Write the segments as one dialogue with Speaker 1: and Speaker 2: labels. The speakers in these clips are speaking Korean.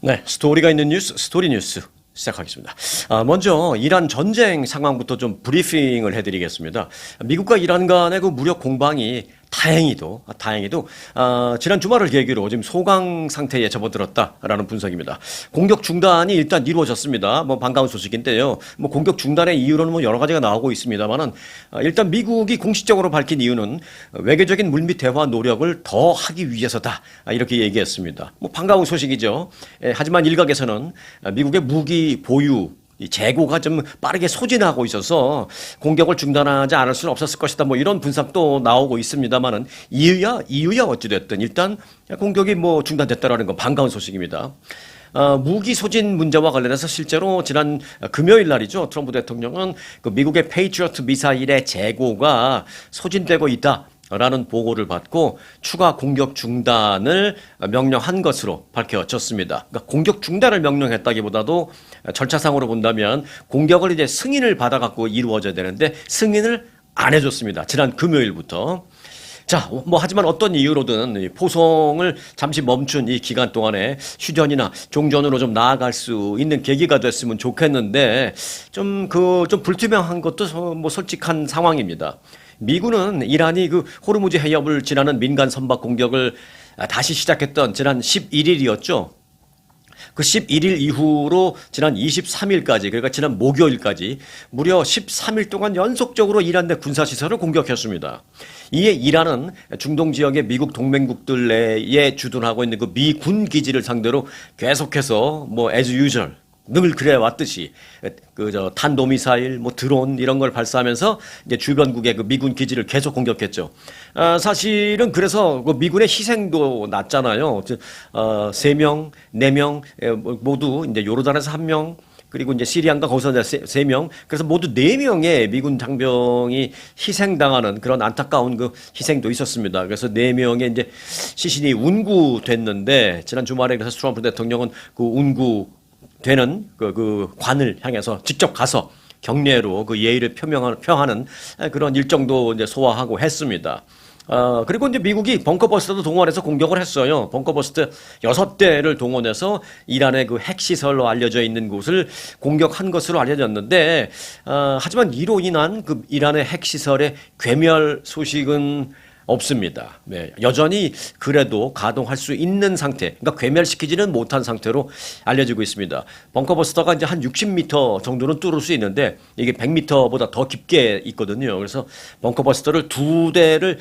Speaker 1: 네, 스토리가 있는 뉴스, 스토리 뉴스 시작하겠습니다. 먼저 이란 전쟁 상황부터 좀 브리핑을 해드리겠습니다. 미국과 이란 간의 그 무력 공방이 다행히도 지난 주말을 계기로 지금 소강 상태에 접어들었다라는 분석입니다. 공격 중단이 일단 이루어졌습니다. 뭐 반가운 소식인데요. 뭐 공격 중단의 이유로는 뭐 여러 가지가 나오고 있습니다만은 일단 미국이 공식적으로 밝힌 이유는 외교적인 물밑 대화 노력을 더 하기 위해서다, 이렇게 얘기했습니다. 뭐 반가운 소식이죠. 하지만 일각에서는 미국의 무기 보유 이 재고가 좀 빠르게 소진하고 있어서 공격을 중단하지 않을 수는 없었을 것이다, 뭐 이런 분석도 나오고 있습니다만은 이유야 어찌됐든 일단 공격이 뭐 중단됐다라는 건 반가운 소식입니다. 무기 소진 문제와 관련해서 실제로 지난 금요일 날이죠. 트럼프 대통령은 그 미국의 페이트리어트 미사일의 재고가 소진되고 있다 라는 보고를 받고 추가 공격 중단을 명령한 것으로 밝혀졌습니다. 그러니까 공격 중단을 명령했다기보다도 절차상으로 본다면 공격을 이제 승인을 받아갖고 이루어져야 되는데 승인을 안 해줬습니다. 지난 금요일부터. 자, 뭐 하지만 어떤 이유로든 포송을 잠시 멈춘 이 기간 동안에 휴전이나 종전으로 좀 나아갈 수 있는 계기가 됐으면 좋겠는데 좀 불투명한 것도 뭐 솔직한 상황입니다. 미군은 이란이 그 호르무즈 해협을 지나는 민간 선박 공격을 다시 시작했던 지난 11일이었죠. 그 11일 이후로 지난 23일까지, 그러니까 지난 목요일까지 무려 13일 동안 연속적으로 이란 내 군사시설을 공격했습니다. 이에 이란은 중동 지역의 미국 동맹국들 내에 주둔하고 있는 그 미군 기지를 상대로 계속해서 뭐 as usual 늘 그래 왔듯이 탄도미사일, 뭐 드론 이런 걸 발사하면서 이제 주변국의 그 미군 기지를 계속 공격했죠. 사실은 그래서 그 미군의 희생도 낮잖아요. 3명, 4명 모두 이제 요르단에서 1명, 그리고 이제 시리안과 거기서 이제 3명, 그래서 모두 4명의 미군 장병이 희생당하는 그런 안타까운 그 희생도 있었습니다. 그래서 4명의 이제 시신이 운구됐는데 지난 주말에 그래서 트럼프 대통령은 그 운구 되는 그 관을 향해서 직접 가서 경례로 그 예의를 표하는 그런 일정도 이제 소화하고 했습니다. 그리고 이제 미국이 벙커버스터도 동원해서 공격을 했어요. 벙커버스터 6대를 동원해서 이란의 그 핵시설로 알려져 있는 곳을 공격한 것으로 알려졌는데, 하지만 이로 인한 그 이란의 핵시설의 괴멸 소식은 없습니다. 네, 여전히 그래도 가동할 수 있는 상태, 그러니까 괴멸시키지는 못한 상태로 알려지고 있습니다. 벙커버스터가 이제 한 60m 정도는 뚫을 수 있는데 이게 100m보다 더 깊게 있거든요. 그래서 벙커버스터를 2대를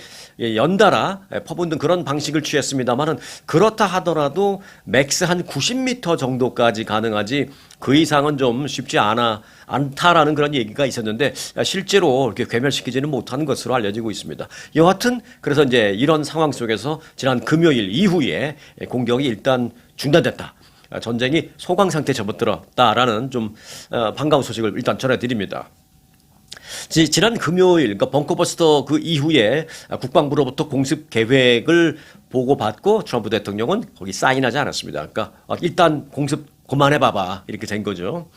Speaker 1: 연달아 퍼붓는 그런 방식을 취했습니다만은 그렇다 하더라도 맥스 한 90m 정도까지 가능하지 그 이상은 좀 쉽지 않다라는 그런 얘기가 있었는데 실제로 이렇게 괴멸시키지는 못하는 것으로 알려지고 있습니다. 여하튼 그래서 이제 이런 상황 속에서 지난 금요일 이후에 공격이 일단 중단됐다. 전쟁이 소강 상태에 접어들었다라는 좀 반가운 소식을 일단 전해드립니다. 지난 금요일, 그러니까 벙커버스터 그 이후에 국방부로부터 공습 계획을 보고받고 트럼프 대통령은 거기 사인하지 않았습니다. 그러니까 일단 공습 그만해봐봐, 이렇게 된 거죠.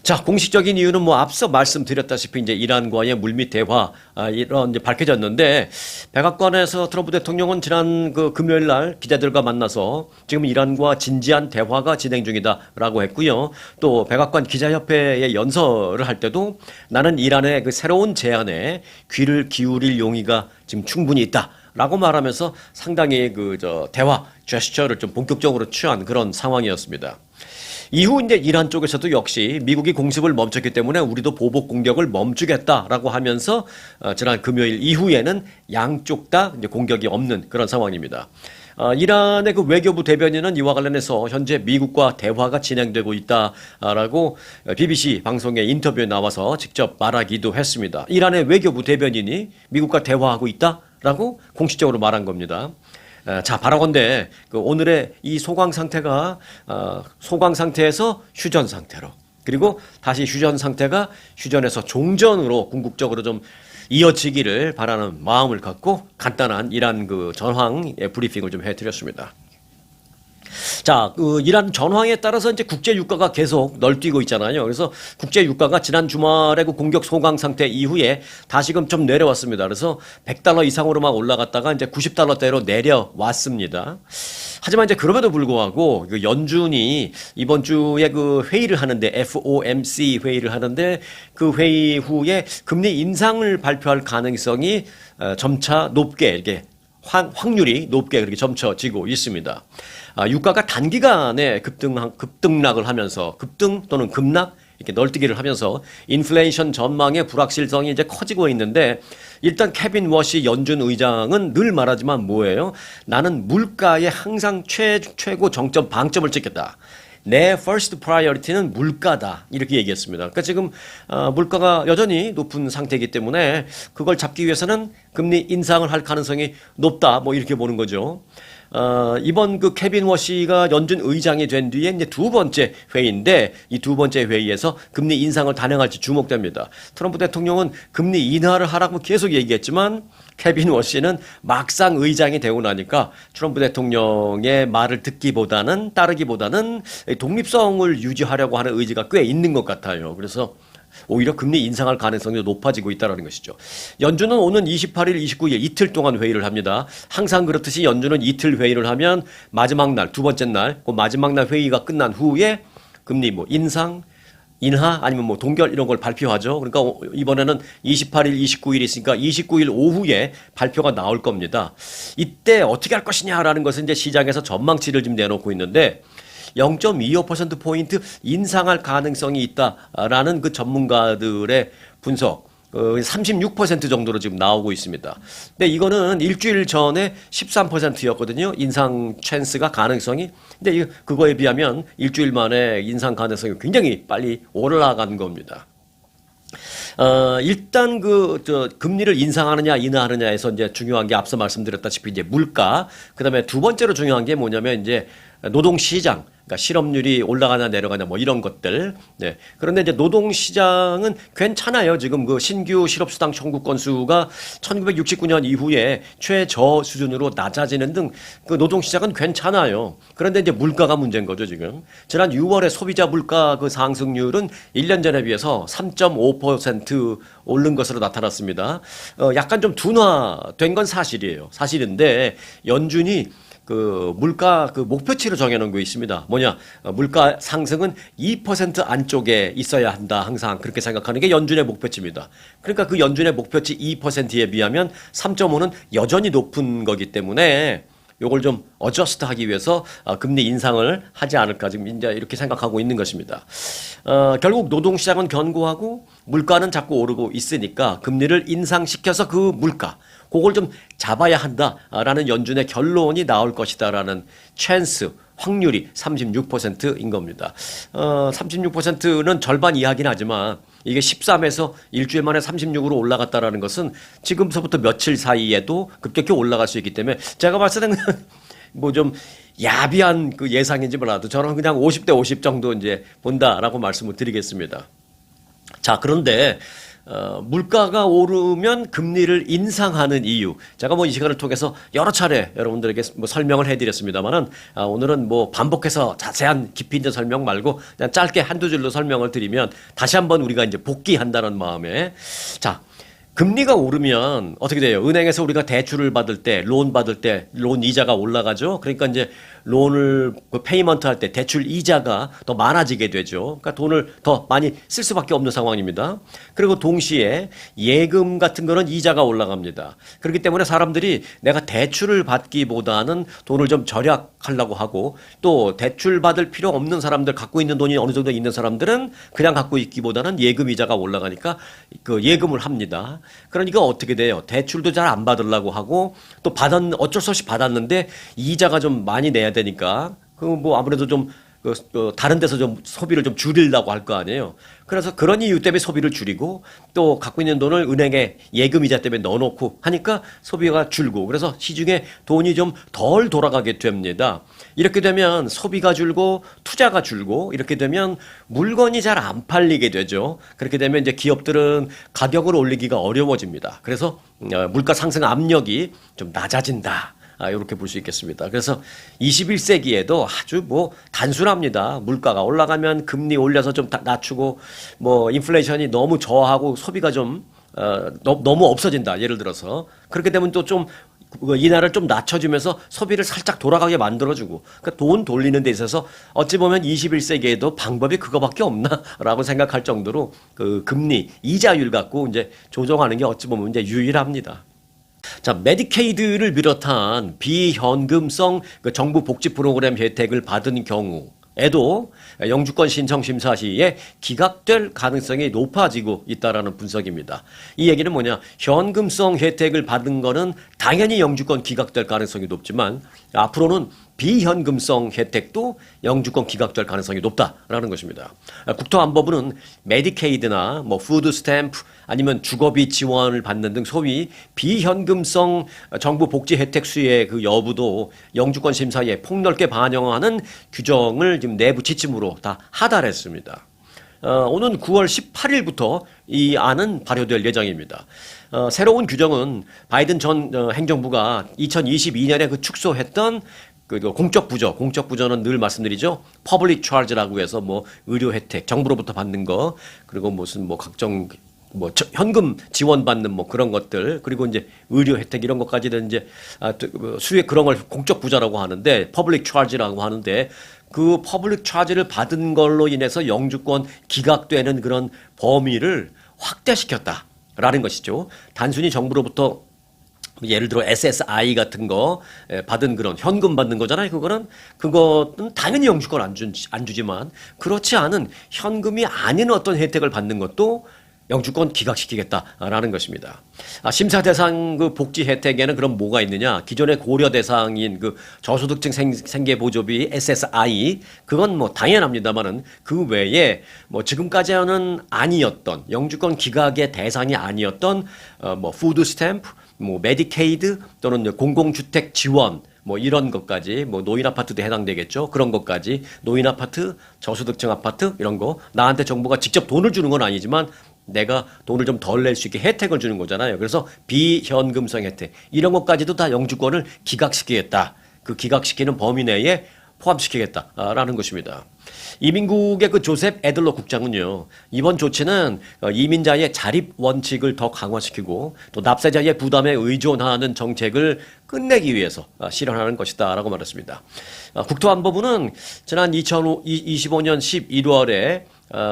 Speaker 1: 자, 공식적인 이유는 뭐 앞서 말씀드렸다시피 이제 이란과의 물밑 대화 이런 이제 밝혀졌는데, 백악관에서 트럼프 대통령은 지난 그 금요일 날 기자들과 만나서 지금 이란과 진지한 대화가 진행 중이다라고 했고요. 또 백악관 기자협회에 연설을 할 때도 나는 이란의 그 새로운 제안에 귀를 기울일 용의가 지금 충분히 있다. 라고 말하면서 상당히 대화 제스처를 좀 본격적으로 취한 그런 상황이었습니다. 이후 이제 이란 쪽에서도 역시 미국이 공습을 멈췄기 때문에 우리도 보복 공격을 멈추겠다라고 하면서 지난 금요일 이후에는 양쪽 다 이제 공격이 없는 그런 상황입니다. 이란의 그 외교부 대변인은 이와 관련해서 현재 미국과 대화가 진행되고 있다라고 BBC 방송의 인터뷰에 나와서 직접 말하기도 했습니다. 이란의 외교부 대변인이 미국과 대화하고 있다라고 공식적으로 말한 겁니다. 자, 바라건대 오늘의 이 소강 상태가 소강 상태에서 휴전 상태로, 그리고 다시 휴전 상태가 휴전에서 종전으로 궁극적으로 좀 이어지기를 바라는 마음을 갖고 간단한 이란 그 전황의 브리핑을 좀 해드렸습니다. 자, 이란 전황에 따라서 이제 국제 유가가 계속 널뛰고 있잖아요. 그래서 국제 유가가 지난 주말에 그 공격 소강 상태 이후에 다시금 좀 내려왔습니다. 그래서 100달러 이상으로 막 올라갔다가 이제 90달러대로 내려왔습니다. 하지만 이제 그럼에도 불구하고 그 연준이 이번 주에 그 회의를 하는데 FOMC 회의를 하는데 그 회의 후에 금리 인상을 발표할 가능성이 점차 높게 이렇게 확률이 높게 그렇게 점쳐지고 있습니다. 유가가 단기간에 급등락을 하면서 급등 또는 급락 이렇게 널뛰기를 하면서 인플레이션 전망의 불확실성이 이제 커지고 있는데 일단 케빈 워시 연준 의장은 늘 말하지만 뭐예요? 나는 물가에 항상 최고 정점 방점을 찍겠다. 내 first priority는 물가다. 이렇게 얘기했습니다. 그러니까 지금 물가가 여전히 높은 상태이기 때문에 그걸 잡기 위해서는 금리 인상을 할 가능성이 높다. 뭐 이렇게 보는 거죠. 이번 그 케빈 워시가 연준 의장이 된 뒤에 이제 두 번째 회의인데 이 두 번째 회의에서 금리 인상을 단행할지 주목됩니다. 트럼프 대통령은 금리 인하를 하라고 계속 얘기했지만 케빈 워시는 막상 의장이 되고 나니까 트럼프 대통령의 말을 따르기보다는 독립성을 유지하려고 하는 의지가 꽤 있는 것 같아요. 그래서 오히려 금리 인상할 가능성이 높아지고 있다는 것이죠. 연준은 오는 28일, 29일 이틀 동안 회의를 합니다. 항상 그렇듯이 연준은 이틀 회의를 하면 마지막 날, 두 번째 날, 그 마지막 날 회의가 끝난 후에 금리 뭐 인상, 인하 아니면 뭐 동결 이런 걸 발표하죠. 그러니까 이번에는 28일, 29일 있으니까 29일 오후에 발표가 나올 겁니다. 이때 어떻게 할 것이냐라는 것은 이제 시장에서 전망치를 좀 내놓고 있는데 0.25%포인트 인상할 가능성이 있다라는 그 전문가들의 분석 36% 정도로 지금 나오고 있습니다. 근데 이거는 일주일 전에 13%였거든요. 인상 찬스가 가능성이. 근데 그거에 비하면 일주일 만에 인상 가능성이 굉장히 빨리 올라간 겁니다. 일단 금리를 인상하느냐 인하하느냐에서 이제 중요한 게 앞서 말씀드렸다시피 이제 물가, 그다음에 두 번째로 중요한 게 뭐냐면 이제 노동시장, 그러니까 실업률이 올라가냐 내려가냐 뭐 이런 것들. 네. 그런데 이제 노동시장은 괜찮아요. 지금 그 신규 실업수당 청구 건수가 1969년 이후에 최저 수준으로 낮아지는 등 그 노동시장은 괜찮아요. 그런데 이제 물가가 문제인 거죠, 지금. 지난 6월에 소비자 물가 그 상승률은 1년 전에 비해서 3.5% 오른 것으로 나타났습니다. 약간 좀 둔화된 건 사실이에요. 사실인데 연준이 그 물가 그 목표치를 정해놓은 거 있습니다. 뭐냐? 물가 상승은 2% 안쪽에 있어야 한다. 항상 그렇게 생각하는 게 연준의 목표치입니다. 그러니까 그 연준의 목표치 2%에 비하면 3.5는 여전히 높은 거기 때문에 요걸 좀 어저스트 하기 위해서 금리 인상을 하지 않을까 지금 이제 이렇게 생각하고 있는 것입니다. 결국 노동시장은 견고하고 물가는 자꾸 오르고 있으니까 금리를 인상시켜서 그 물가 그걸 좀 잡아야 한다라는 연준의 결론이 나올 것이다라는 찬스 확률이 36%인 겁니다. 36%는 절반 이하긴 하지만 이게 13에서 일주일 만에 36으로 올라갔다라는 것은 지금서부터 며칠 사이에도 급격히 올라갈 수 있기 때문에 제가 봤을 때는 뭐 좀 야비한 그 예상인지 몰라도 저는 그냥 50대 50 정도 이제 본다라고 말씀을 드리겠습니다. 자, 그런데 물가가 오르면 금리를 인상하는 이유. 제가 뭐 이 시간을 통해서 여러 차례 여러분들에게 뭐 설명을 해드렸습니다만은 오늘은 뭐 반복해서 자세한 깊이 있는 설명 말고 그냥 짧게 한두 줄로 설명을 드리면 다시 한번 우리가 이제 복귀한다는 마음에 자. 금리가 오르면 어떻게 돼요? 은행에서 우리가 대출을 받을 때, 론 받을 때, 론 이자가 올라가죠? 그러니까 이제 론을 페이먼트 할 때 대출 이자가 더 많아지게 되죠. 그러니까 돈을 더 많이 쓸 수밖에 없는 상황입니다. 그리고 동시에 예금 같은 거는 이자가 올라갑니다. 그렇기 때문에 사람들이 내가 대출을 받기보다는 돈을 좀 절약하려고 하고 또 대출 받을 필요 없는 사람들, 갖고 있는 돈이 어느 정도 있는 사람들은 그냥 갖고 있기보다는 예금 이자가 올라가니까 그 예금을 합니다. 그러니까 어떻게 돼요? 대출도 잘 안 받으려고 하고 또 어쩔 수 없이 받았는데 이자가 좀 많이 내야 되니까 그 뭐 아무래도 좀 다른 데서 좀 소비를 좀 줄이려고 할 거 아니에요. 그래서 그런 이유 때문에 소비를 줄이고 또 갖고 있는 돈을 은행에 예금이자 때문에 넣어놓고 하니까 소비가 줄고 그래서 시중에 돈이 좀 덜 돌아가게 됩니다. 이렇게 되면 소비가 줄고 투자가 줄고 이렇게 되면 물건이 잘 안 팔리게 되죠. 그렇게 되면 이제 기업들은 가격을 올리기가 어려워집니다. 그래서 물가 상승 압력이 좀 낮아진다. 이렇게 볼 수 있겠습니다. 그래서 21세기에도 아주 뭐 단순합니다. 물가가 올라가면 금리 올려서 좀 낮추고 뭐 인플레이션이 너무 저하고 소비가 좀 너무 없어진다. 예를 들어서 그렇게 되면 또 좀 인하를 좀 낮춰주면서 소비를 살짝 돌아가게 만들어주고 그러니까 돈 돌리는 데 있어서 어찌 보면 21세기에도 방법이 그거밖에 없나라고 생각할 정도로 그 금리 이자율 갖고 이제 조정하는 게 어찌 보면 이제 유일합니다. 자, 메디케이드를 비롯한 비현금성 그 정부 복지 프로그램 혜택을 받은 경우에도 영주권 신청 심사 시에 기각될 가능성이 높아지고 있다라는 분석입니다. 이 얘기는 뭐냐? 현금성 혜택을 받은 거는 당연히 영주권 기각될 가능성이 높지만 앞으로는 비현금성 혜택도 영주권 기각될 가능성이 높다라는 것입니다. 국토안보부는 메디케이드나 뭐 푸드 스탬프 아니면 주거비 지원을 받는 등 소위 비현금성 정부 복지 혜택 수의 그 여부도 영주권 심사에 폭넓게 반영하는 규정을 지금 내부 지침으로 다 하달했습니다. 오는 9월 18일부터 이 안은 발효될 예정입니다. 새로운 규정은 바이든 전 행정부가 2022년에 그 축소했던 그 공적 부조는 늘 말씀드리죠. 퍼블릭 차지라고 해서 뭐 의료 혜택, 정부로부터 받는 거, 그리고 무슨 뭐 각종 뭐 현금 지원받는 뭐 그런 것들, 그리고 이제 의료 혜택 이런 것까지는 이제 수익 그런 걸 공적 부자라고 하는데 퍼블릭 차지라고 하는데 그 퍼블릭 차지를 받은 걸로 인해서 영주권 기각되는 그런 범위를 확대시켰다라는 것이죠. 단순히 정부로부터 예를 들어 SSI 같은 거 받은 그런 현금 받는 거잖아요. 그거는 당연히 영주권 안 주지만 그렇지 않은 현금이 아닌 어떤 혜택을 받는 것도 영주권 기각시키겠다라는 것입니다. 심사 대상 그 복지 혜택에는 그럼 뭐가 있느냐? 기존의 고려 대상인 그 저소득층 생계보조비 SSI 그건 뭐 당연합니다만은 그 외에 뭐 지금까지는 아니었던 영주권 기각의 대상이 아니었던 뭐 푸드 스탬프, 뭐 메디케이드 또는 공공주택 지원 뭐 이런 것까지 뭐 노인 아파트도 해당되겠죠. 그런 것까지 노인 아파트, 저소득층 아파트 이런 거 나한테 정부가 직접 돈을 주는 건 아니지만 내가 돈을 좀 덜 낼 수 있게 혜택을 주는 거잖아요. 그래서 비현금성 혜택 이런 것까지도 다 영주권을 기각시키겠다. 그 기각시키는 범위 내에 포함시키겠다라는 것입니다. 이민국의 그 조셉 애들러 국장은요, 이번 조치는 이민자의 자립 원칙을 더 강화시키고 또 납세자의 부담에 의존하는 정책을 끝내기 위해서 실현하는 것이다라고 말했습니다. 국토안보부는 지난 2025년 11월에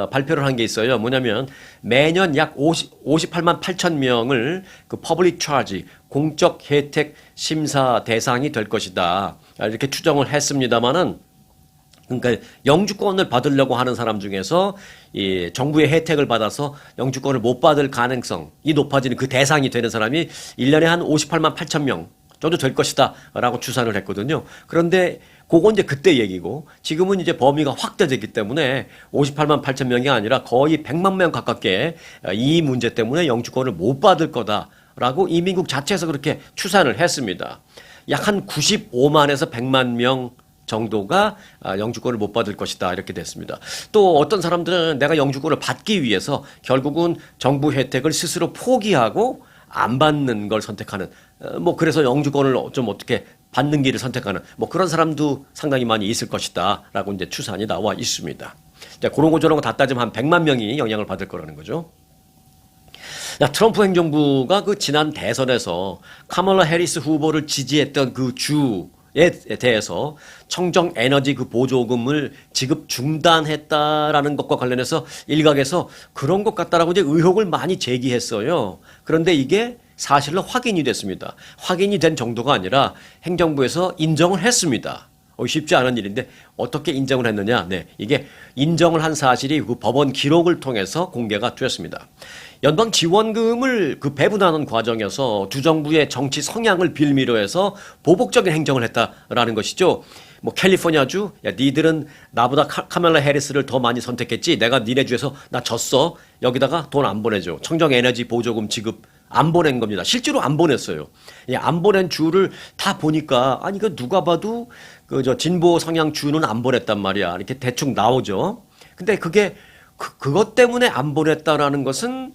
Speaker 1: 발표를 한 게 있어요. 뭐냐면 매년 약 58만 8천 명을 그 퍼블릭 차지 공적 혜택 심사 대상이 될 것이다. 이렇게 추정을 했습니다마는 그러니까 영주권을 받으려고 하는 사람 중에서 이 정부의 혜택을 받아서 영주권을 못 받을 가능성이 높아지는 그 대상이 되는 사람이 1년에 한 58만 8천 명 정도 될 것이다 라고 추산을 했거든요. 그런데 그건 이제 그때 얘기고 지금은 이제 범위가 확대됐기 때문에 58만 8천 명이 아니라 거의 100만 명 가깝게 이 문제 때문에 영주권을 못 받을 거다라고 이민국 자체에서 그렇게 추산을 했습니다. 약 한 95만에서 100만 명 정도가 영주권을 못 받을 것이다 이렇게 됐습니다. 또 어떤 사람들은 내가 영주권을 받기 위해서 결국은 정부 혜택을 스스로 포기하고 안 받는 걸 선택하는 뭐 그래서 영주권을 좀 어떻게 받는 길을 선택하는 뭐 그런 사람도 상당히 많이 있을 것이다라고 이제 추산이 나와 있습니다. 자, 그런 거 저런 거 다 따지면 한 100만 명이 영향을 받을 거라는 거죠. 자, 트럼프 행정부가 그 지난 대선에서 카멀라 해리스 후보를 지지했던 그 주에 대해서 청정 에너지 그 보조금을 지급 중단했다라는 것과 관련해서 일각에서 그런 것 같다라고 이제 의혹을 많이 제기했어요. 그런데 이게 사실로 확인이 됐습니다. 확인이 된 정도가 아니라 행정부에서 인정을 했습니다. 쉽지 않은 일인데 어떻게 인정을 했느냐? 네, 이게 인정을 한 사실이 그 법원 기록을 통해서 공개가 되었습니다. 연방 지원금을 그 배분하는 과정에서 두 정부의 정치 성향을 빌미로 해서 보복적인 행정을 했다라는 것이죠. 뭐 캘리포니아주, 야 니들은 나보다 카멀라 해리스를 더 많이 선택했지. 내가 니네 주에서 나 졌어. 여기다가 돈 안 보내줘. 청정 에너지 보조금 지급 안 보낸 겁니다. 실제로 안 보냈어요. 안 보낸 주를 다 보니까 아니 그 누가 봐도 그 저 진보 성향 주는 안 보냈단 말이야. 이렇게 대충 나오죠. 근데 그게 그것 때문에 안 보냈다라는 것은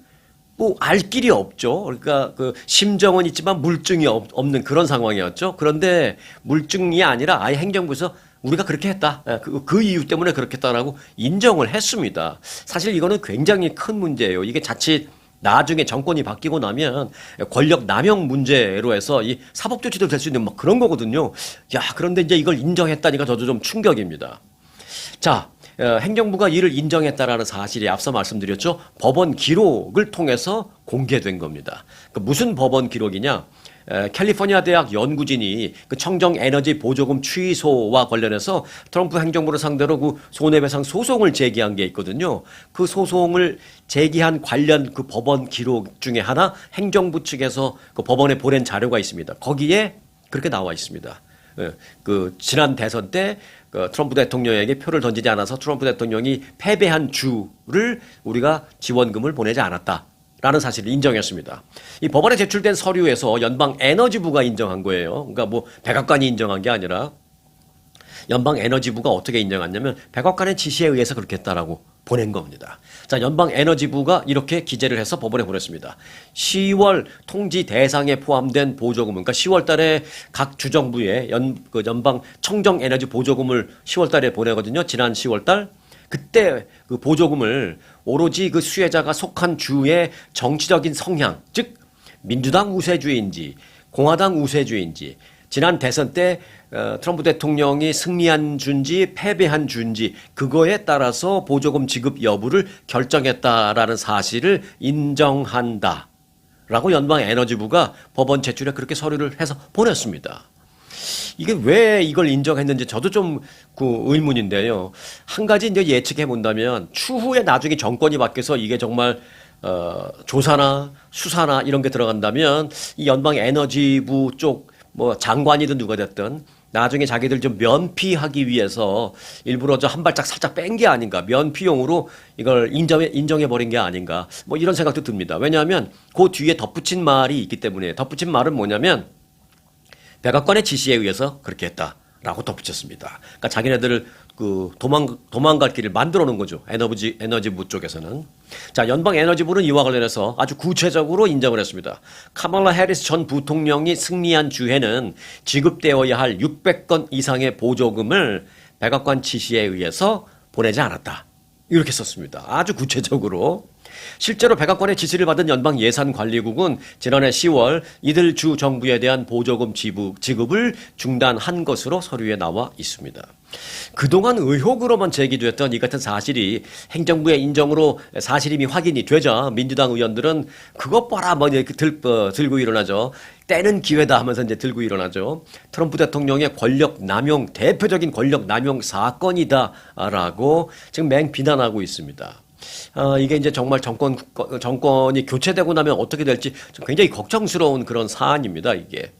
Speaker 1: 뭐 알 길이 없죠. 그러니까 그 심정은 있지만 물증이 없는 그런 상황이었죠. 그런데 물증이 아니라 아예 행정부에서 우리가 그렇게 했다. 그 이유 때문에 그렇게 했다라고 인정을 했습니다. 사실 이거는 굉장히 큰 문제예요. 이게 자칫 나중에 정권이 바뀌고 나면 권력 남용 문제로 해서 이 사법 조치도 될 수 있는 막 그런 거거든요. 야, 그런데 이제 이걸 인정했다니까 저도 좀 충격입니다. 자, 행정부가 이를 인정했다라는 사실이 앞서 말씀드렸죠. 법원 기록을 통해서 공개된 겁니다. 그 무슨 법원 기록이냐? 캘리포니아 대학 연구진이 그 청정 에너지 보조금 취소와 관련해서 트럼프 행정부를 상대로 그 손해배상 소송을 제기한 게 있거든요. 그 소송을 제기한 관련 그 법원 기록 중에 하나 행정부 측에서 그 법원에 보낸 자료가 있습니다. 거기에 그렇게 나와 있습니다. 그 지난 대선 때 그 트럼프 대통령에게 표를 던지지 않아서 트럼프 대통령이 패배한 주를 우리가 지원금을 보내지 않았다. 라는 사실을 인정했습니다. 이 법원에 제출된 서류에서 연방 에너지부가 인정한 거예요. 그러니까 뭐 백악관이 인정한 게 아니라 연방 에너지부가 어떻게 인정했냐면 백악관의 지시에 의해서 그렇게 했다라고 보낸 겁니다. 자, 연방 에너지부가 이렇게 기재를 해서 법원에 보냈습니다. 10월 통지 대상에 포함된 보조금은, 그러니까 10월 달에 각 주정부에 연방 청정 에너지 보조금을 10월 달에 보내거든요. 지난 10월 달. 그때 그 보조금을 오로지 그 수혜자가 속한 주의 정치적인 성향, 즉 민주당 우세주의인지 공화당 우세주의인지 지난 대선 때 트럼프 대통령이 승리한 주인지 패배한 주인지 그거에 따라서 보조금 지급 여부를 결정했다라는 사실을 인정한다. 라고 연방 에너지부가 법원 제출에 그렇게 서류를 해서 보냈습니다. 이게 왜 이걸 인정했는지 저도 좀 그 의문인데요. 한 가지 이제 예측해 본다면 추후에 나중에 정권이 바뀌어서 이게 정말 조사나 수사나 이런 게 들어간다면 이 연방 에너지부 쪽 뭐 장관이든 누가 됐든 나중에 자기들 좀 면피하기 위해서 일부러 저 한 발짝 살짝 뺀 게 아닌가, 면피용으로 이걸 인정해 버린 게 아닌가, 뭐 이런 생각도 듭니다. 왜냐하면 그 뒤에 덧붙인 말이 있기 때문에. 덧붙인 말은 뭐냐면 백악관의 지시에 의해서 그렇게 했다라고 덧붙였습니다. 그러니까 자기네들을 그 도망갈 길을 만들어 놓은 거죠. 에너지부 쪽에서는. 자, 연방 에너지부는 이와 관련해서 아주 구체적으로 인정을 했습니다. 카멀라 해리스 전 부통령이 승리한 주에는 지급되어야 할 600건 이상의 보조금을 백악관 지시에 의해서 보내지 않았다. 이렇게 썼습니다. 아주 구체적으로. 실제로 백악관의 지시를 받은 연방예산관리국은 지난해 10월 이들 주 정부에 대한 보조금 지급을 중단한 것으로 서류에 나와 있습니다. 그동안 의혹으로만 제기됐던 이 같은 사실이 행정부의 인정으로 사실임이 확인이 되자 민주당 의원들은 그것 봐라 뭐 이렇게 들고 일어나죠. 때는 기회다 하면서 이제 들고 일어나죠. 트럼프 대통령의 권력 남용, 대표적인 권력 남용 사건이다라고 지금 맹비난하고 있습니다. 이게 이제 정말 정권이 교체되고 나면 어떻게 될지 굉장히 걱정스러운 그런 사안입니다, 이게.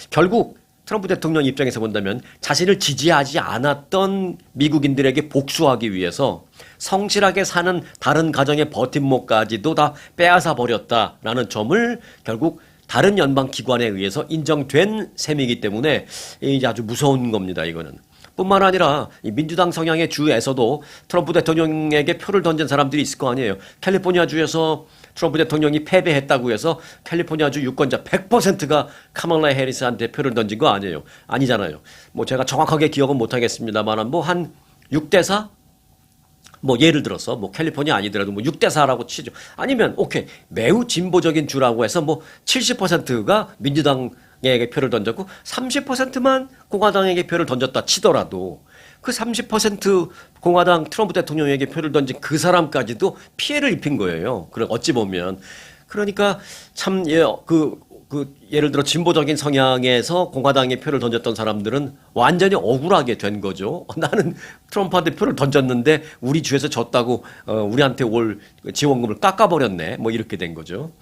Speaker 1: 결국 트럼프 대통령 입장에서 본다면 자신을 지지하지 않았던 미국인들에게 복수하기 위해서 성실하게 사는 다른 가정의 버팀목까지도 다 빼앗아 버렸다라는 점을 결국 다른 연방 기관에 의해서 인정된 셈이기 때문에 이제 아주 무서운 겁니다, 이거는. 뿐만 아니라 이 민주당 성향의 주에서도 트럼프 대통령에게 표를 던진 사람들이 있을 거 아니에요. 캘리포니아 주에서 트럼프 대통령이 패배했다고 해서 캘리포니아 주 유권자 100%가 카멀라 해리스한테 표를 던진 거 아니에요. 아니잖아요. 뭐 제가 정확하게 기억은 못 하겠습니다만 뭐 한 6대 4? 뭐 예를 들어서 뭐 캘리포니아 아니더라도 뭐 6대 4라고 치죠. 아니면 오케이. 매우 진보적인 주라고 해서 뭐 70%가 민주당에게 표를 던졌고 30%만 공화당에게 표를 던졌다 치더라도 그 30% 공화당 트럼프 대통령에게 표를 던진 그 사람까지도 피해를 입힌 거예요. 그럼 어찌 보면. 그러니까 참, 예를 들어 진보적인 성향에서 공화당에 표를 던졌던 사람들은 완전히 억울하게 된 거죠. 나는 트럼프한테 표를 던졌는데 우리 주에서 졌다고, 우리한테 올 지원금을 깎아버렸네. 뭐 이렇게 된 거죠.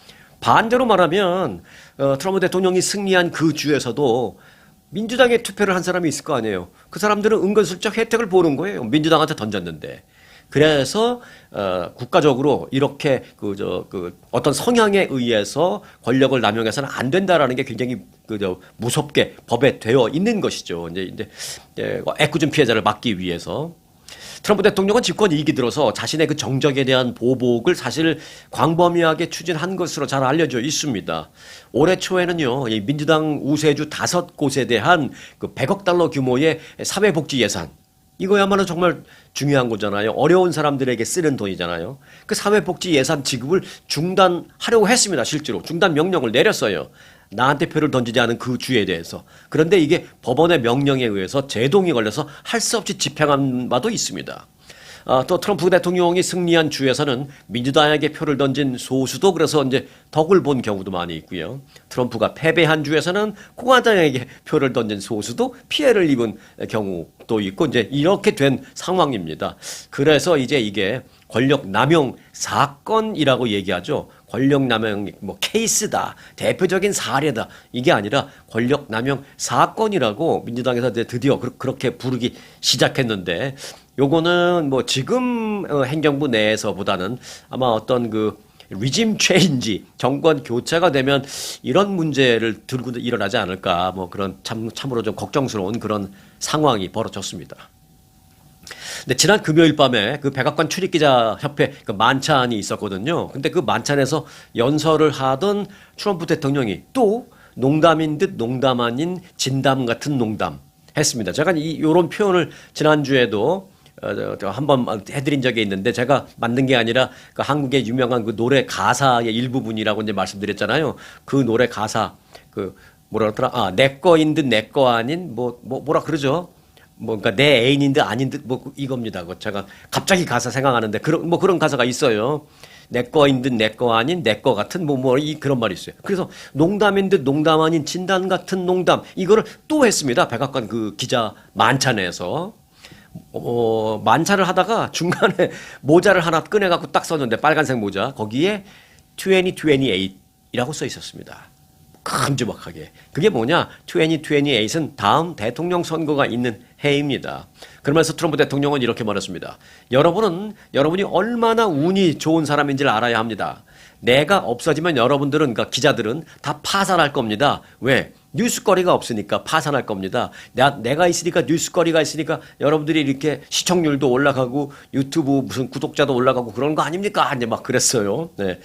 Speaker 1: 반대로 말하면, 트럼프 대통령이 승리한 그 주에서도 민주당에 투표를 한 사람이 있을 거 아니에요. 그 사람들은 은근슬쩍 혜택을 보는 거예요. 민주당한테 던졌는데. 그래서 국가적으로 이렇게 어떤 성향에 의해서 권력을 남용해서는 안 된다라는 게 굉장히 무섭게 법에 되어 있는 것이죠. 이제 애꿎은 피해자를 막기 위해서. 트럼프 대통령은 집권 2기 들어서 자신의 그 정적에 대한 보복을 사실 광범위하게 추진한 것으로 잘 알려져 있습니다. 올해 초에는요, 이 민주당 우세주 5곳에 대한 그 100억 달러 규모의 사회복지 예산, 이거야말로 정말 중요한 거잖아요. 어려운 사람들에게 쓰는 돈이잖아요. 그 사회복지 예산 지급을 중단하려고 했습니다. 실제로 중단 명령을 내렸어요. 나한테 표를 던지지 않은 그 주에 대해서. 그런데 이게 법원의 명령에 의해서 제동이 걸려서 할 수 없이 집행한 바도 있습니다. 또 트럼프 대통령이 승리한 주에서는 민주당에게 표를 던진 소수도 그래서 이제 덕을 본 경우도 많이 있고요. 트럼프가 패배한 주에서는 공화당에게 표를 던진 소수도 피해를 입은 경우도 있고 이제 이렇게 된 상황입니다. 그래서 이제 이게 권력 남용 사건이라고 얘기하죠. 권력 남용 뭐 케이스다, 대표적인 사례다, 이게 아니라 권력 남용 사건이라고 민주당에서 이제 드디어 그렇게 부르기 시작했는데, 요거는 뭐 지금 행정부 내에서보다는 아마 어떤 그 리짐 체인지, 정권 교체가 되면 이런 문제를 들고 일어나지 않을까, 뭐 그런 참으로 좀 걱정스러운 그런 상황이 벌어졌습니다. 근데 지난 금요일 밤에 그 백악관 출입기자 협회 그 만찬이 있었거든요. 근데 그 만찬에서 연설을 하던 트럼프 대통령이 또 농담인 듯 농담 아닌 진담 같은 농담 했습니다. 제가 이런 표현을 지난주에도 한번 해드린 적이 있는데, 제가 만든 게 아니라 그 한국의 유명한 그 노래 가사의 일부분이라고 이제 말씀드렸잖아요. 그 노래 가사 그 뭐라 그러더라? 내 거인 듯 내 거 아닌 뭐라 그러죠? 그러니까 내 애인인 듯 아닌 듯 이겁니다. 제가 갑자기 가사 생각하는데 그런 가사가 있어요. 내 거인 듯 내 거 아닌 내 거 같은 그런 말이 있어요. 그래서 농담인 듯 농담 아닌 진담 같은 농담, 이거를 또 했습니다. 백악관 그 기자 만찬에서. 만찬을 하다가 중간에 모자를 하나 꺼내갖고 딱 썼는데, 빨간색 모자, 거기에 2028이라고 써 있었습니다. 큼지막하게. 그게 뭐냐? 2028은 다음 대통령 선거가 있는 해입니다. 그러면서 트럼프 대통령은 이렇게 말했습니다. 여러분이 얼마나 운이 좋은 사람인지를 알아야 합니다. 내가 없어지면 여러분들은, 그러니까 기자들은 다 파산할 겁니다. 왜? 뉴스거리가 없으니까 파산할 겁니다. 내가 있으니까, 뉴스거리가 있으니까 여러분들이 이렇게 시청률도 올라가고 유튜브 무슨 구독자도 올라가고 그런 거 아닙니까? 이제 막 그랬어요. 네.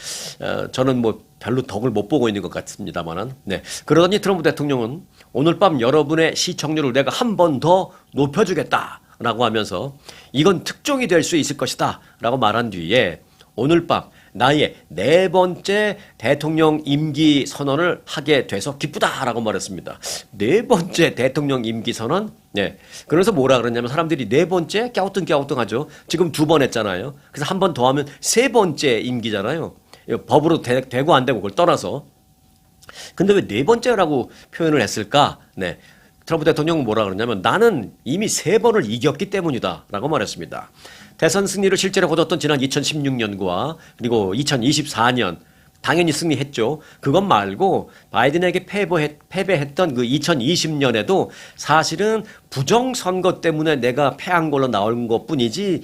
Speaker 1: 저는 뭐 별로 덕을 못 보고 있는 것 같습니다만은. 네. 그러더니 트럼프 대통령은 오늘 밤 여러분의 시청률을 내가 한 번 더 높여주겠다 라고 하면서 이건 특종이 될 수 있을 것이다 라고 말한 뒤에 오늘 밤 나의 4번째 대통령 임기 선언을 하게 돼서 기쁘다라고 말했습니다. 4번째 대통령 임기 선언? 네. 그래서 뭐라 그러냐면, 사람들이 4번째 갸우뚱갸우뚱하죠. 지금 2번 했잖아요. 그래서 한 번 더 하면 3번째 임기잖아요. 법으로 되고 안 되고 그걸 떠나서. 근데 왜 4번째라고 표현을 했을까? 네. 트럼프 대통령은 뭐라 그러냐면, 나는 이미 3번을 이겼기 때문이다 라고 말했습니다. 대선 승리를 실제로 거뒀던 지난 2016년과 그리고 2024년 당연히 승리했죠. 그것 말고 바이든에게 패배했던 그 2020년에도 사실은 부정선거 때문에 내가 패한 걸로 나온 것뿐이지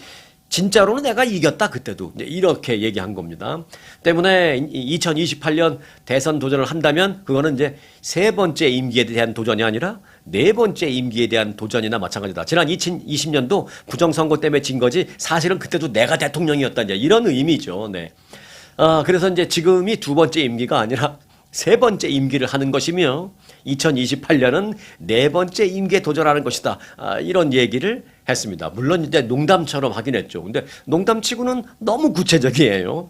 Speaker 1: 진짜로는 내가 이겼다 그때도, 이렇게 얘기한 겁니다. 때문에 2028년 대선 도전을 한다면 그거는 이제 3번째 임기에 대한 도전이 아니라 4번째 임기에 대한 도전이나 마찬가지다. 지난 2020년도 부정선거 때문에 진 거지 사실은 그때도 내가 대통령이었다, 이제 이런 의미죠. 네. 그래서 이제 지금이 2번째 임기가 아니라 3번째 임기를 하는 것이며 2028년은 4번째 임기에 도전하는 것이다. 이런 얘기를 했습니다. 물론 이제 농담처럼 하긴 했죠. 근데 농담치고는 너무 구체적이에요.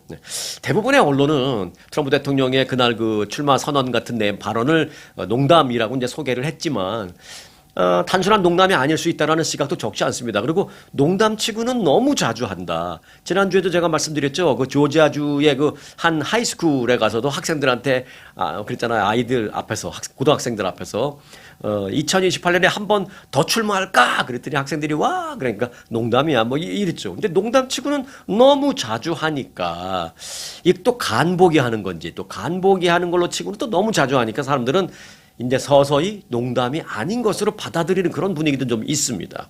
Speaker 1: 대부분의 언론은 트럼프 대통령의 그날 그 출마 선언 같은 내 발언을 농담이라고 이제 소개를 했지만, 단순한 농담이 아닐 수 있다라는 시각도 적지 않습니다. 그리고 농담치고는 너무 자주 한다. 지난주에도 제가 말씀드렸죠. 그 조지아주의 그 한 하이스쿨에 가서도 학생들한테, 그랬잖아요. 아이들 앞에서, 고등학생들 앞에서, 2028년에 한 번 더 출마할까? 그랬더니 학생들이 와! 그러니까 농담이야. 뭐 이랬죠. 근데 농담치고는 너무 자주 하니까, 이 또 간보기 하는 건지, 또 간보기 하는 걸로 치고는 또 너무 자주 하니까 사람들은 이제 서서히 농담이 아닌 것으로 받아들이는 그런 분위기도 좀 있습니다.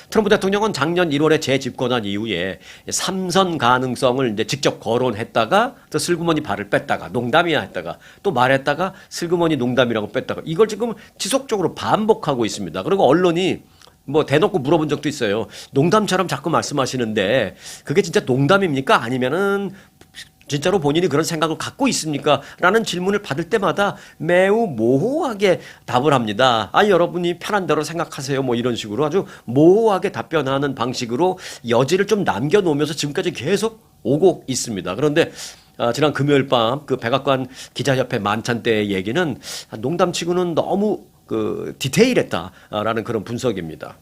Speaker 1: 트럼프 대통령은 작년 1월에 재집권한 이후에 3선 가능성을 이제 직접 거론했다가 또 슬그머니 발을 뺐다가 농담이야 했다가 또 말했다가 슬그머니 농담이라고 뺐다가, 이걸 지금 지속적으로 반복하고 있습니다. 그리고 언론이 뭐 대놓고 물어본 적도 있어요. 농담처럼 자꾸 말씀하시는데 그게 진짜 농담입니까? 아니면은 진짜로 본인이 그런 생각을 갖고 있습니까? 라는 질문을 받을 때마다 매우 모호하게 답을 합니다. 아, 여러분이 편한 대로 생각하세요. 뭐 이런 식으로 아주 모호하게 답변하는 방식으로 여지를 좀 남겨놓으면서 지금까지 계속 오고 있습니다. 그런데 지난 금요일 밤 그 백악관 기자협회 만찬 때의 얘기는 농담치고는 너무 그 디테일했다라는 그런 분석입니다.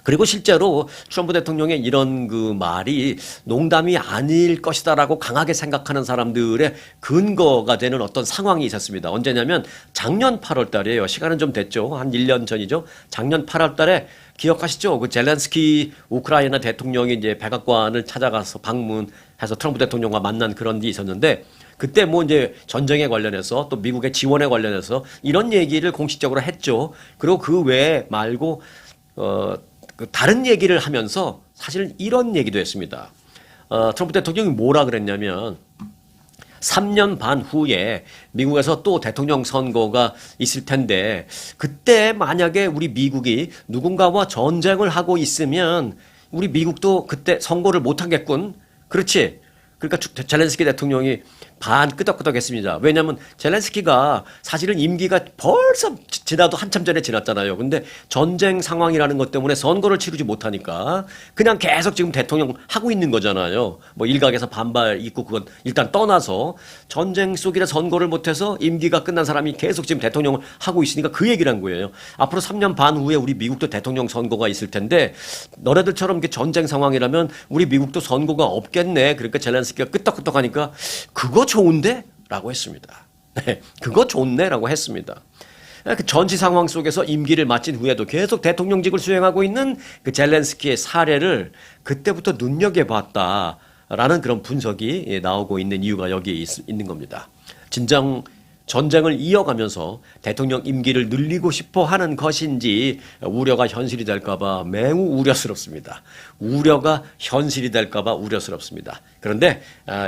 Speaker 1: 그리고 실제로 트럼프 대통령의 이런 그 말이 농담이 아닐 것이다라고 강하게 생각하는 사람들의 근거가 되는 어떤 상황이 있었습니다. 언제냐면 작년 8월 달이에요. 시간은 좀 됐죠. 한 1년 전이죠. 작년 8월 달에 기억하시죠? 그 젤렌스키 우크라이나 대통령이 이제 백악관을 찾아가서 방문해서 트럼프 대통령과 만난 그런 일이 있었는데 그때 뭐 이제 전쟁에 관련해서 또 미국의 지원에 관련해서 이런 얘기를 공식적으로 했죠. 그리고 그 외에 말고 그 다른 얘기를 하면서 사실 이런 얘기도 했습니다. 트럼프 대통령이 뭐라 그랬냐면 3년 반 후에 미국에서 또 대통령 선거가 있을 텐데 그때 만약에 우리 미국이 누군가와 전쟁을 하고 있으면 우리 미국도 그때 선거를 못 하겠군. 그렇지? 그러니까 젤렌스키 대통령이 반 끄덕끄덕했습니다. 왜냐하면 젤렌스키가 사실은 임기가 벌써 지나도 한참 전에 지났잖아요. 근데 전쟁 상황이라는 것 때문에 선거를 치르지 못하니까 그냥 계속 지금 대통령 하고 있는 거잖아요. 뭐 일각에서 반발 있고 그건 일단 떠나서 전쟁 속이라 선거를 못해서 임기가 끝난 사람이 계속 지금 대통령을 하고 있으니까 그 얘기를 한 거예요. 앞으로 3년 반 후에 우리 미국도 대통령 선거가 있을 텐데 너네들처럼 이렇게 전쟁 상황이라면 우리 미국도 선거가 없겠네. 그러니까 젤렌스키가 끄덕끄덕하니까 그거 좋은데? 라고 했습니다. 네, 그거 좋네? 라고 했습니다. 그 전시 상황 속에서 임기를 마친 후에도 계속 대통령직을 수행하고 있는 그 젤렌스키의 사례를 그때부터 눈여겨봤다라는 그런 분석이 나오고 있는 이유가 여기에 있는 겁니다. 진정 전쟁을 이어가면서 대통령 임기를 늘리고 싶어 하는 것인지 우려가 현실이 될까봐 매우 우려스럽습니다. 우려가 현실이 될까봐 우려스럽습니다. 그런데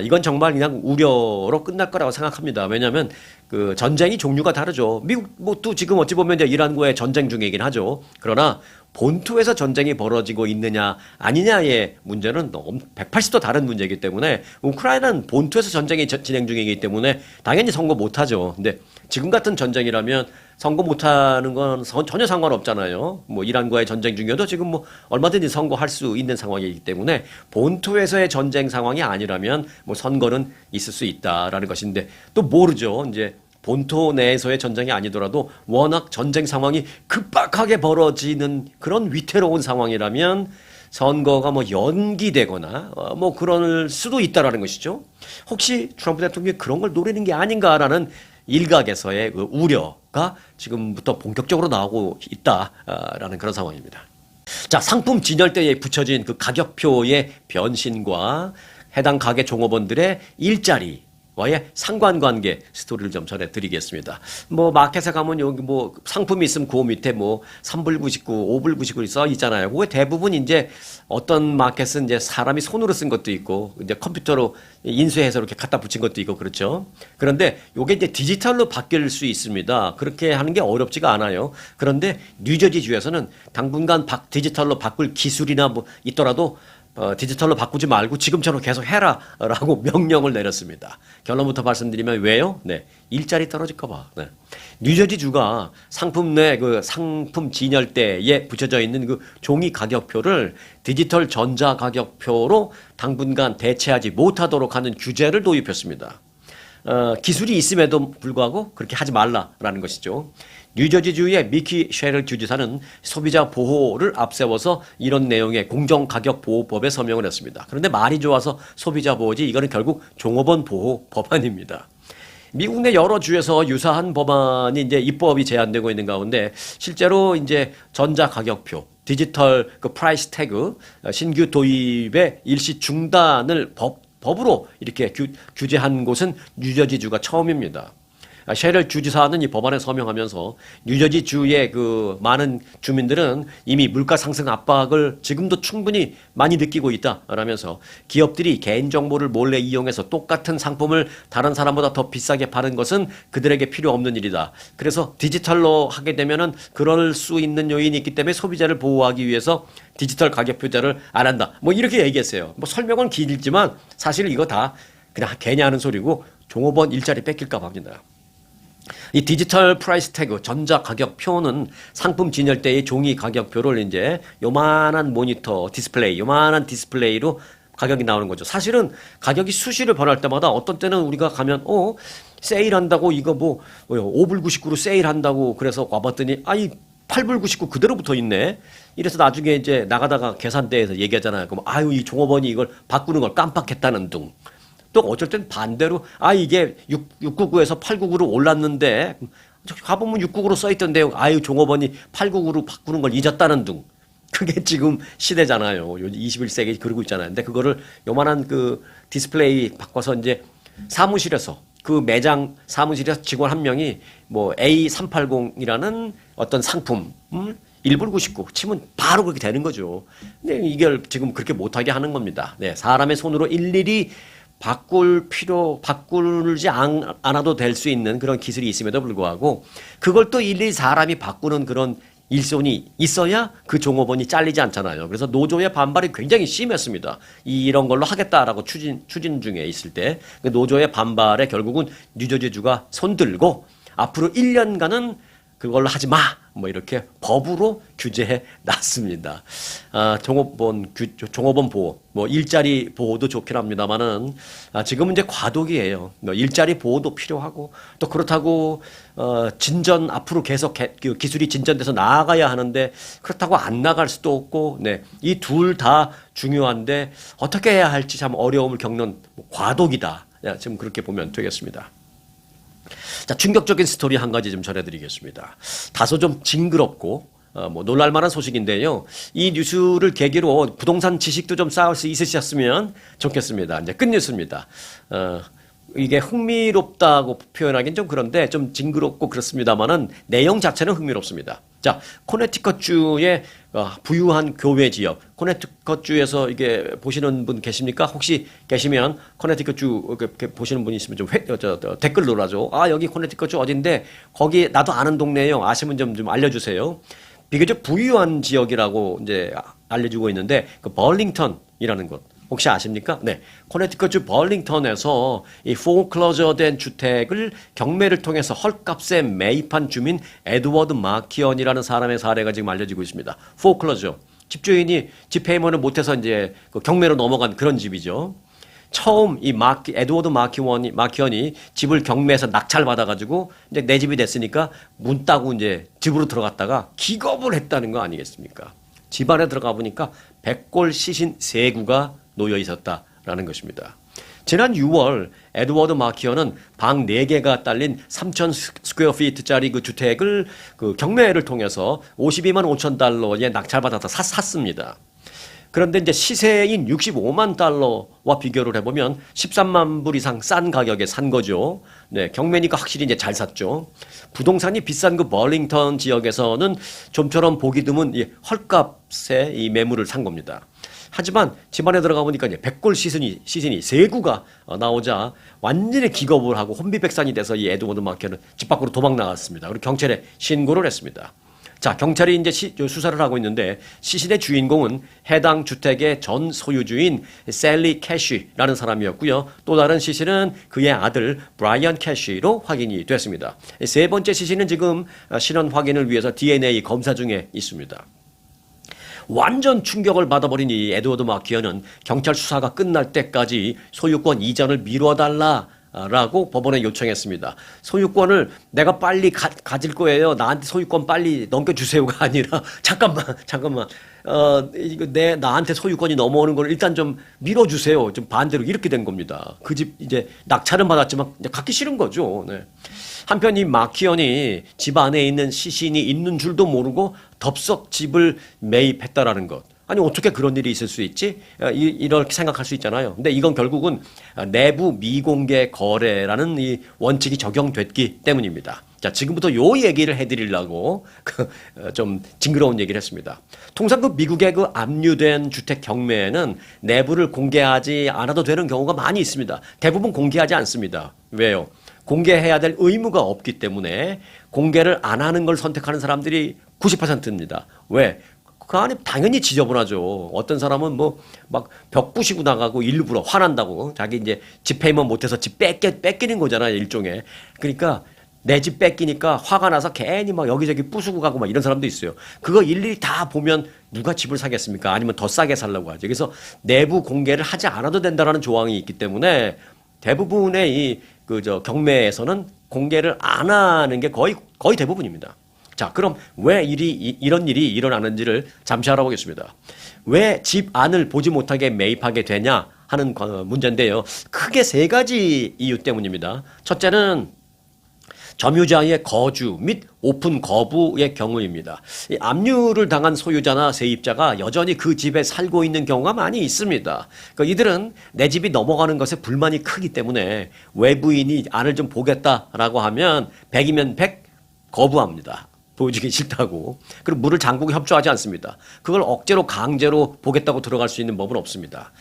Speaker 1: 이건 정말 그냥 우려로 끝날 거라고 생각합니다. 왜냐하면 그 전쟁이 종류가 다르죠. 미국도 지금 어찌 보면 이제 이란과의 전쟁 중이긴 하죠. 그러나 본토에서 전쟁이 벌어지고 있느냐 아니냐의 문제는 180도 다른 문제이기 때문에 우크라이나는 본토에서 전쟁이 진행 중이기 때문에 당연히 선거 못하죠. 근데 지금 같은 전쟁이라면 선거 못하는 건 전혀 상관없잖아요. 뭐 이란과의 전쟁 중이어도 지금 뭐 얼마든지 선거할 수 있는 상황이기 때문에 본토에서의 전쟁 상황이 아니라면 뭐 선거는 있을 수 있다라는 것인데 또 모르죠. 이제 본토 내에서의 전쟁이 아니더라도 워낙 전쟁 상황이 급박하게 벌어지는 그런 위태로운 상황이라면 선거가 뭐 연기되거나 뭐 그럴 수도 있다라는 것이죠. 혹시 트럼프 대통령이 그런 걸 노리는 게 아닌가라는 일각에서의 그 우려가 지금부터 본격적으로 나오고 있다라는 그런 상황입니다. 자, 상품 진열대에 붙여진 그 가격표의 변신과 해당 가게 종업원들의 일자리 와의 상관관계 스토리를 좀 전해드리겠습니다. 뭐 마켓에 가면 여기 뭐 상품이 있으면 그 밑에 뭐 3불 99, 5불 99이 써 있잖아요. 그게 대부분 이제 어떤 마켓은 이제 사람이 손으로 쓴 것도 있고 이제 컴퓨터로 인쇄해서 이렇게 갖다 붙인 것도 있고 그렇죠. 그런데 요게 이제 디지털로 바뀔 수 있습니다. 그렇게 하는 게 어렵지가 않아요. 그런데 뉴저지주에서는 당분간 디지털로 바꿀 기술이나 뭐 있더라도 디지털로 바꾸지 말고 지금처럼 계속 해라라고 명령을 내렸습니다. 결론부터 말씀드리면 왜요? 네, 일자리 떨어질까봐. 네. 뉴저지주가 상품 내 그 상품 진열대에 붙여져 있는 그 종이 가격표를 디지털 전자 가격표로 당분간 대체하지 못하도록 하는 규제를 도입했습니다. 기술이 있음에도 불구하고 그렇게 하지 말라라는 것이죠. 뉴저지주의 미키 쉐럴 주지사는 소비자 보호를 앞세워서 이런 내용의 공정가격보호법에 서명을 했습니다. 그런데 말이 좋아서 소비자 보호지 이거는 결국 종업원 보호 법안입니다. 미국 내 여러 주에서 유사한 법안이 이제 입법이 제한되고 있는 가운데 실제로 이제 전자가격표, 디지털 그 프라이스 태그 신규 도입의 일시 중단을 법으로 이렇게 규제한 곳은 뉴저지주가 처음입니다. 셰릴 주지사는 이 법안에 서명하면서 뉴저지 주의 그 많은 주민들은 이미 물가 상승 압박을 지금도 충분히 많이 느끼고 있다라면서 기업들이 개인정보를 몰래 이용해서 똑같은 상품을 다른 사람보다 더 비싸게 파는 것은 그들에게 필요 없는 일이다. 그래서 디지털로 하게 되면은 그럴 수 있는 요인이 있기 때문에 소비자를 보호하기 위해서 디지털 가격 표제를 안 한다. 뭐 이렇게 얘기했어요. 뭐 설명은 길지만 사실 이거 다 그냥 괜히 하는 소리고 종업원 일자리 뺏길까 봅니다. 이 디지털 프라이스 태그, 전자 가격 표는 상품 진열 때의 종이 가격표를 이제 요만한 모니터 디스플레이, 요만한 디스플레이로 가격이 나오는 거죠. 사실은 가격이 수시로 변할 때마다 어떤 때는 우리가 가면, 세일한다고 이거 뭐, 5불 99로 세일한다고 그래서 와봤더니, 아이, 8불 99 그대로 붙어 있네. 이래서 나중에 이제 나가다가 계산대에서 얘기하잖아요. 그럼, 아유, 이 종업원이 이걸 바꾸는 걸 깜빡했다는 둥. 또 어쩔 땐 반대로 이게 699에서 899로 올랐는데 가보면 699로 써있던데요. 아유 종업원이 899로 바꾸는 걸 잊었다는 둥. 그게 지금 시대잖아요. 21세기 그러고 있잖아요. 근데 그거를 요만한 그 디스플레이 바꿔서 이제 사무실에서 그 매장 사무실에서 직원 한 명이 뭐 A380이라는 어떤 상품 1불 99 치면 바로 그렇게 되는 거죠. 근데 이걸 지금 그렇게 못하게 하는 겁니다. 네, 사람의 손으로 일일이 바꾸지 않아도 될 수 있는 그런 기술이 있음에도 불구하고 그걸 또 일일이 사람이 바꾸는 그런 일손이 있어야 그 종업원이 잘리지 않잖아요. 그래서 노조의 반발이 굉장히 심했습니다. 이런 걸로 하겠다라고 추진 중에 있을 때 그 노조의 반발에 결국은 뉴저지주가 손들고 앞으로 1년간은 그걸로 하지 마! 뭐 이렇게 법으로 규제해 놨습니다. 종업원 보호, 뭐 일자리 보호도 좋긴 합니다만은 지금은 이제 과도기예요. 일자리 보호도 필요하고 또 그렇다고 앞으로 계속 기술이 진전돼서 나아가야 하는데 그렇다고 안 나갈 수도 없고, 네, 이 둘 다 중요한데 어떻게 해야 할지 참 어려움을 겪는 과도기다. 지금 그렇게 보면 되겠습니다. 자, 충격적인 스토리 한 가지 좀 전해드리겠습니다. 다소 좀 징그럽고 뭐 놀랄만한 소식인데요. 이 뉴스를 계기로 부동산 지식도 좀 쌓을 수 있으셨으면 좋겠습니다. 이제 끝 뉴스입니다. 이게 흥미롭다고 표현하기는 좀 그런데 좀 징그럽고 그렇습니다만은 내용 자체는 흥미롭습니다. 자, 코네티컷주의 부유한 교외 지역, 코네티컷주에서 이게 보시는 분 계십니까? 혹시 계시면 코네티컷주 이렇게 보시는 분이 있으면 좀 댓글 놀아줘. 여기 코네티컷주 어딘데 거기 나도 아는 동네예요. 아시면 좀 알려주세요. 비교적 부유한 지역이라고 이제 알려주고 있는데 그 벌링턴이라는 곳. 혹시 아십니까? 네. 코네티컷주 벌링턴에서 이 포클로저된 주택을 경매를 통해서 헐값에 매입한 주민 에드워드 마키언이라는 사람의 사례가 지금 알려지고 있습니다. 포클로저. 집주인이 집 페이먼을 못해서 이제 그 경매로 넘어간 그런 집이죠. 처음 이 에드워드 마키언이 집을 경매해서 낙찰받아가지고 이제 내 집이 됐으니까 문 따고 이제 집으로 들어갔다가 기겁을 했다는 거 아니겠습니까? 집 안에 들어가 보니까 백골 시신 3구가 놓여 있었다라는 것입니다. 지난 6월 에드워드 마키언은 방 4개가 딸린 3,000 스퀘어피트짜리 그 주택을 그 경매를 통해서 52만 5천 달러에 낙찰받아서 샀습니다. 그런데 이제 시세인 65만 달러와 비교를 해보면 13만 불 이상 싼 가격에 산 거죠. 네, 경매니까 확실히 이제 잘 샀죠. 부동산이 비싼 그 벌링턴 지역에서는 좀처럼 보기 드문 이 헐값에 이 매물을 산 겁니다. 하지만 집안에 들어가 보니까 이제 백골 시신이 3구가 나오자 완전히 기겁을 하고 혼비백산이 돼서 이 에드워드 마키언은 집 밖으로 도망 나갔습니다. 그리고 경찰에 신고를 했습니다. 자, 경찰이 이제 수사를 하고 있는데 시신의 주인공은 해당 주택의 전 소유주인 셀리 캐시라는 사람이었고요. 또 다른 시신은 그의 아들 브라이언 캐시로 확인이 됐습니다. 세 번째 시신은 지금 신원 확인을 위해서 DNA 검사 중에 있습니다. 완전 충격을 받아버린 이 에드워드 마키언은 경찰 수사가 끝날 때까지 소유권 이전을 미뤄달라라고 법원에 요청했습니다. 소유권을 내가 빨리 가질 거예요. 나한테 소유권 빨리 넘겨주세요가 아니라 잠깐만 이거 나한테 소유권이 넘어오는 걸 일단 좀 밀어주세요. 좀 반대로 이렇게 된 겁니다. 그 집 이제 낙찰은 받았지만 이제 갖기 싫은 거죠. 네. 한편 이 마키언이 집 안에 있는 시신이 있는 줄도 모르고 덥석 집을 매입했다라는 것. 아니 어떻게 그런 일이 있을 수 있지? 이렇게 생각할 수 있잖아요. 근데 이건 결국은 내부 미공개 거래라는 이 원칙이 적용됐기 때문입니다. 자, 지금부터 요 얘기를 해드리려고 좀 징그러운 얘기를 했습니다. 통상 그 미국의 그 압류된 주택 경매에는 내부를 공개하지 않아도 되는 경우가 많이 있습니다. 대부분 공개하지 않습니다. 왜요? 공개해야 될 의무가 없기 때문에 공개를 안 하는 걸 선택하는 사람들이 90%입니다. 왜? 그 안에 당연히 지저분하죠. 어떤 사람은 뭐 막 벽 부시고 나가고 일부러 화난다고 자기 이제 집 페이먼트 못해서 집 뺏기는 거잖아요, 일종의. 그러니까 내 집 뺏기니까 화가 나서 괜히 막 여기저기 부수고 가고 막 이런 사람도 있어요. 그거 일일이 다 보면 누가 집을 사겠습니까? 아니면 더 싸게 살려고 하죠. 그래서 내부 공개를 하지 않아도 된다라는 조항이 있기 때문에 대부분의 이 경매에서는 공개를 안 하는 게 거의 대부분입니다. 자, 그럼 왜 이런 일이 일어나는지를 잠시 알아보겠습니다. 왜 집 안을 보지 못하게 매입하게 되냐 하는 문제인데요. 크게 세 가지 이유 때문입니다. 첫째는 점유자의 거주 및 오픈 거부의 경우입니다. 이 압류를 당한 소유자나 세입자가 여전히 그 집에 살고 있는 경우가 많이 있습니다. 그러니까 이들은 내 집이 넘어가는 것에 불만이 크기 때문에 외부인이 안을 좀 보겠다라고 하면 100이면 100 거부합니다. 보여주기 싫다고. 그리고 문을 잠그고 협조하지 않습니다. 그걸 억지로 강제로 보겠다고 들어갈 수 있는 법은 없습니다.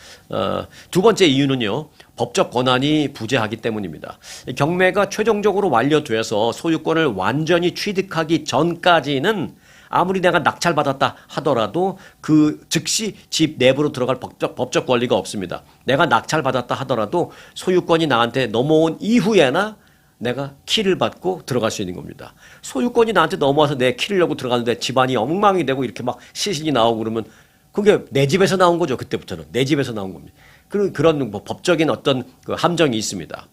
Speaker 1: 두 번째 이유는요. 법적 권한이 부재하기 때문입니다. 경매가 최종적으로 완료돼서 소유권을 완전히 취득하기 전까지는 아무리 내가 낙찰받았다 하더라도 그 즉시 집 내부로 들어갈 법적 권리가 없습니다. 내가 낙찰받았다 하더라도 소유권이 나한테 넘어온 이후에나 내가 키를 받고 들어갈 수 있는 겁니다. 소유권이 나한테 넘어와서 내 키를 열고 들어가는데 집안이 엉망이 되고 이렇게 막 시신이 나오고 그러면 그게 내 집에서 나온 거죠. 그때부터는. 내 집에서 나온 겁니다. 그런 뭐 법적인 어떤 그 함정이 있습니다.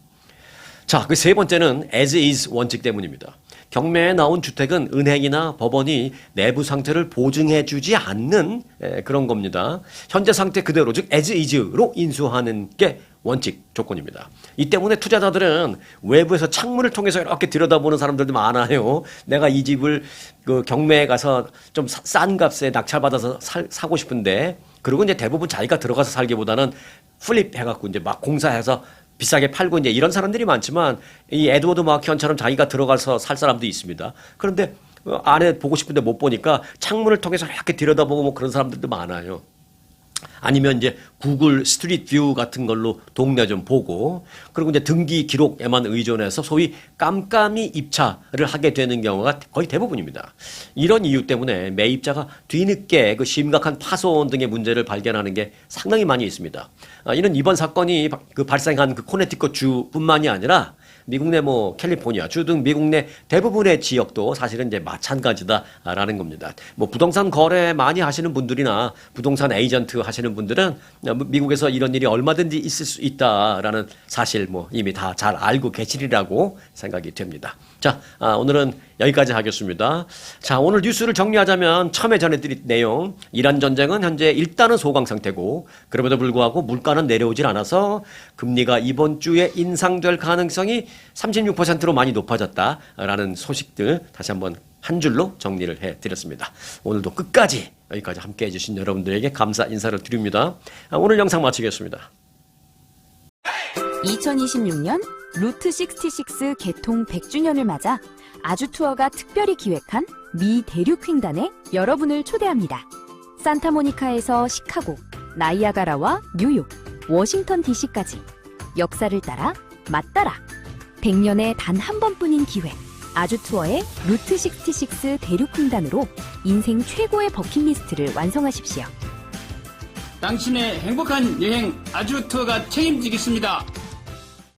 Speaker 1: 자, 그 세 번째는 as is 원칙 때문입니다. 경매에 나온 주택은 은행이나 법원이 내부 상태를 보증해 주지 않는 그런 겁니다. 현재 상태 그대로 즉 as is로 인수하는 게 원칙 조건입니다. 이 때문에 투자자들은 외부에서 창문을 통해서 이렇게 들여다보는 사람들도 많아요. 내가 이 집을 그 경매에 가서 좀 싼 값에 낙찰받아서 사고 싶은데, 그리고 이제 대부분 자기가 들어가서 살기보다는 플립 해갖고 이제 막 공사해서 비싸게 팔고 이제 이런 사람들이 많지만 이 에드워드 마키언처럼 자기가 들어가서 살 사람도 있습니다. 그런데 안에 보고 싶은데 못 보니까 창문을 통해서 이렇게 들여다보고 뭐 그런 사람들도 많아요. 아니면 이제 구글 스트리트 뷰 같은 걸로 동네 좀 보고, 그리고 이제 등기 기록에만 의존해서 소위 깜깜이 입찰을 하게 되는 경우가 거의 대부분입니다. 이런 이유 때문에 매입자가 뒤늦게 그 심각한 파손 등의 문제를 발견하는 게 상당히 많이 있습니다. 이는 이번 사건이 그 발생한 그 코네티컷 주뿐만이 아니라 미국 내 뭐 캘리포니아 주 등 미국 내 대부분의 지역도 사실은 이제 마찬가지다라는 겁니다. 뭐 부동산 거래 많이 하시는 분들이나 부동산 에이전트 하시는 분들은 미국에서 이런 일이 얼마든지 있을 수 있다라는 사실 뭐 이미 다 잘 알고 계시리라고 생각이 됩니다. 자, 오늘은 여기까지 하겠습니다. 자, 오늘 뉴스를 정리하자면 처음에 전해드린 내용, 이란 전쟁은 현재 일단은 소강 상태고 그럼에도 불구하고 물가는 내려오질 않아서 금리가 이번 주에 인상될 가능성이 36%로 많이 높아졌다라는 소식들 다시 한번 한 줄로 정리를 해드렸습니다. 오늘도 끝까지 여기까지 함께 해주신 여러분들에게 감사 인사를 드립니다. 오늘 영상 마치겠습니다.
Speaker 2: 2026년 루트 66 개통 100주년을 맞아 아주투어가 특별히 기획한 미 대륙 횡단에 여러분을 초대합니다. 산타모니카에서 시카고, 나이아가라와 뉴욕, 워싱턴 DC까지 역사를 따라 맞따라 100년에 단 한 번뿐인 기회, 아주투어의 루트 66 대륙 횡단으로 인생 최고의 버킷리스트를 완성하십시오.
Speaker 3: 당신의 행복한 여행 아주투어가 책임지겠습니다.